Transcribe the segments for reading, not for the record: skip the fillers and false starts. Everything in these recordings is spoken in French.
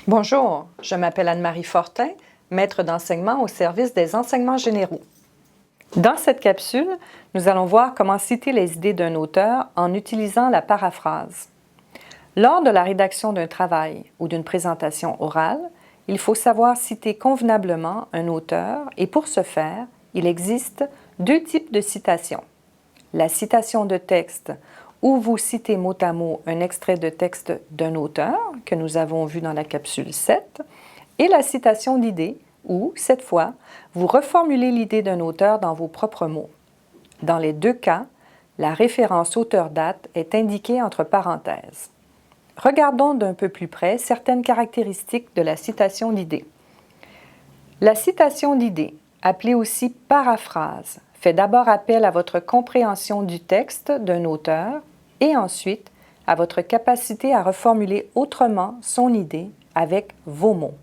Bonjour, je m'appelle Anne-Marie Fortin, maître d'enseignement au service des enseignements généraux. Dans cette capsule, nous allons voir comment citer les idées d'un auteur en utilisant la paraphrase. Lors de la rédaction d'un travail ou d'une présentation orale, il faut savoir citer convenablement un auteur et pour ce faire, il existe deux types de citations. La citation de texte, où vous citez mot à mot un extrait de texte d'un auteur, que nous avons vu dans la capsule 7, et la citation d'idée, où, cette fois, vous reformulez l'idée d'un auteur dans vos propres mots. Dans les deux cas, la référence auteur-date est indiquée entre parenthèses. Regardons d'un peu plus près certaines caractéristiques de la citation d'idée. La citation d'idée, appelée aussi paraphrase, fait d'abord appel à votre compréhension du texte d'un auteur et ensuite à votre capacité à reformuler autrement son idée avec vos mots.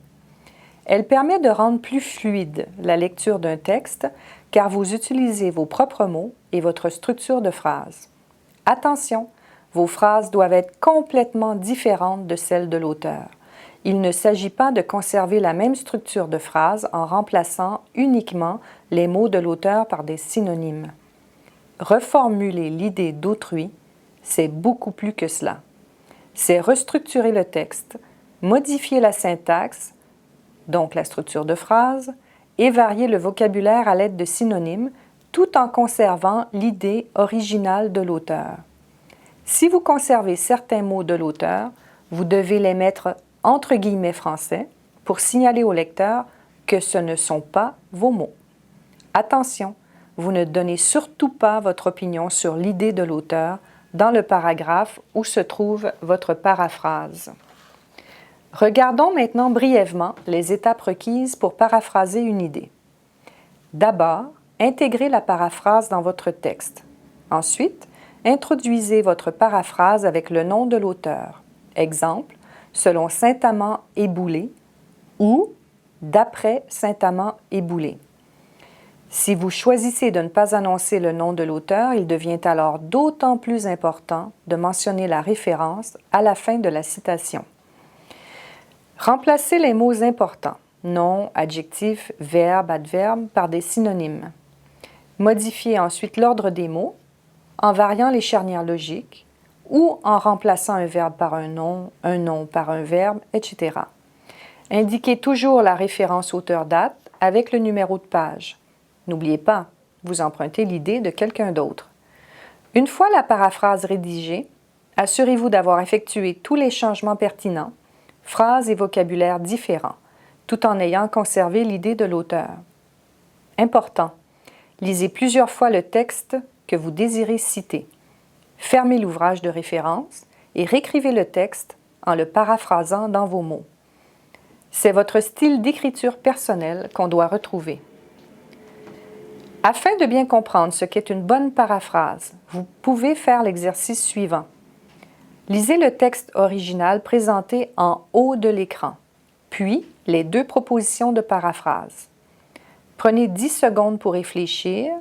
Elle permet de rendre plus fluide la lecture d'un texte car vous utilisez vos propres mots et votre structure de phrase. Attention, vos phrases doivent être complètement différentes de celles de l'auteur. Il ne s'agit pas de conserver la même structure de phrase en remplaçant uniquement les mots de l'auteur par des synonymes. Reformuler l'idée d'autrui, c'est beaucoup plus que cela. C'est restructurer le texte, modifier la syntaxe, donc la structure de phrase, et varier le vocabulaire à l'aide de synonymes, tout en conservant l'idée originale de l'auteur. Si vous conservez certains mots de l'auteur, vous devez les mettre entre guillemets français pour signaler au lecteur que ce ne sont pas vos mots. Attention, vous ne donnez surtout pas votre opinion sur l'idée de l'auteur dans le paragraphe où se trouve votre paraphrase. Regardons maintenant brièvement les étapes requises pour paraphraser une idée. D'abord, intégrez la paraphrase dans votre texte. Ensuite, introduisez votre paraphrase avec le nom de l'auteur. Exemple, selon Saint-Amand et Boulay ou d'après Saint-Amand et Boulay. Si vous choisissez de ne pas annoncer le nom de l'auteur, il devient alors d'autant plus important de mentionner la référence à la fin de la citation. Remplacez les mots importants, nom, adjectif, verbe, adverbe, par des synonymes. Modifiez ensuite l'ordre des mots en variant les charnières logiques ou en remplaçant un verbe par un nom par un verbe, etc. Indiquez toujours la référence auteur-date avec le numéro de page. N'oubliez pas, vous empruntez l'idée de quelqu'un d'autre. Une fois la paraphrase rédigée, assurez-vous d'avoir effectué tous les changements pertinents, phrases et vocabulaire différents, tout en ayant conservé l'idée de l'auteur. Important, lisez plusieurs fois le texte que vous désirez citer. Fermez l'ouvrage de référence et réécrivez le texte en le paraphrasant dans vos mots. C'est votre style d'écriture personnel qu'on doit retrouver. Afin de bien comprendre ce qu'est une bonne paraphrase, vous pouvez faire l'exercice suivant. Lisez le texte original présenté en haut de l'écran, puis les deux propositions de paraphrase. Prenez 10 secondes pour réfléchir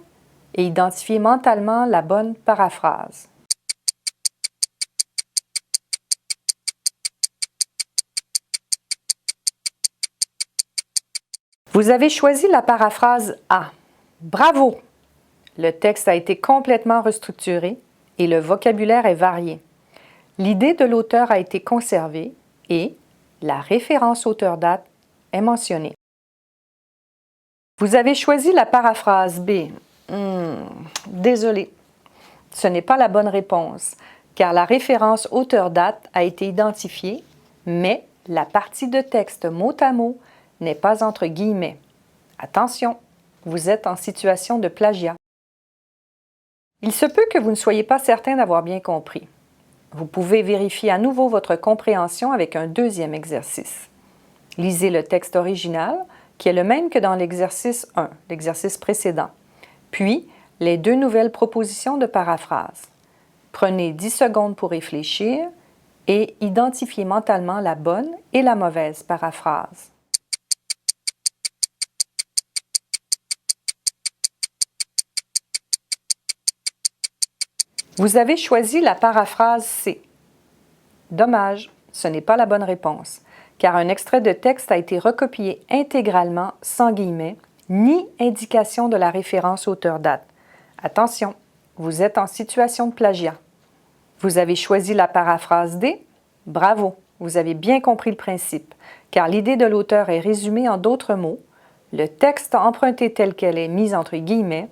et identifier mentalement la bonne paraphrase. Vous avez choisi la paraphrase A. Bravo! Le texte a été complètement restructuré et le vocabulaire est varié. L'idée de l'auteur a été conservée et la référence auteur-date est mentionnée. Vous avez choisi la paraphrase B. Désolé, ce n'est pas la bonne réponse, car la référence auteur-date a été identifiée, mais la partie de texte mot à mot n'est pas entre guillemets. Attention, vous êtes en situation de plagiat. Il se peut que vous ne soyez pas certain d'avoir bien compris. Vous pouvez vérifier à nouveau votre compréhension avec un deuxième exercice. Lisez le texte original, qui est le même que dans l'exercice 1, l'exercice précédent, puis les deux nouvelles propositions de paraphrase. Prenez 10 secondes pour réfléchir et identifiez mentalement la bonne et la mauvaise paraphrase. Vous avez choisi la paraphrase C. Dommage, ce n'est pas la bonne réponse, car un extrait de texte a été recopié intégralement sans guillemets, ni indication de la référence auteur-date. Attention, vous êtes en situation de plagiat. Vous avez choisi la paraphrase D? Bravo, vous avez bien compris le principe, car l'idée de l'auteur est résumée en d'autres mots, le texte emprunté tel qu'elle est mis entre guillemets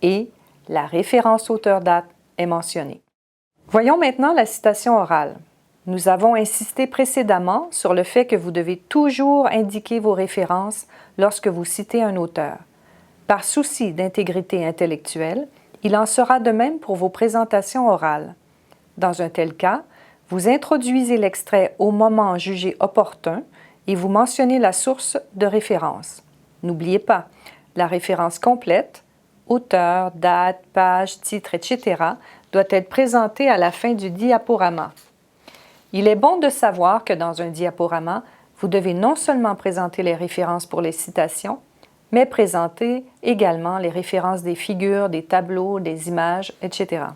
et la référence auteur-date est mentionnée. Voyons maintenant la citation orale. Nous avons insisté précédemment sur le fait que vous devez toujours indiquer vos références lorsque vous citez un auteur. Par souci d'intégrité intellectuelle, il en sera de même pour vos présentations orales. Dans un tel cas, vous introduisez l'extrait au moment jugé opportun et vous mentionnez la source de référence. N'oubliez pas, la référence complète, auteur, date, page, titre, etc., doit être présentée à la fin du diaporama. Il est bon de savoir que dans un diaporama, vous devez non seulement présenter les références pour les citations, mais présenter également les références des figures, des tableaux, des images, etc.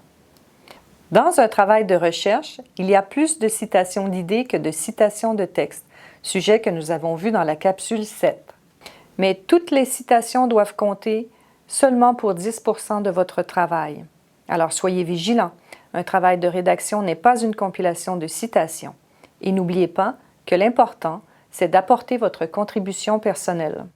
Dans un travail de recherche, il y a plus de citations d'idées que de citations de texte, sujet que nous avons vu dans la capsule 7. Mais toutes les citations doivent compter seulement pour 10% de votre travail. Alors soyez vigilants. Un travail de rédaction n'est pas une compilation de citations. Et n'oubliez pas que l'important, c'est d'apporter votre contribution personnelle.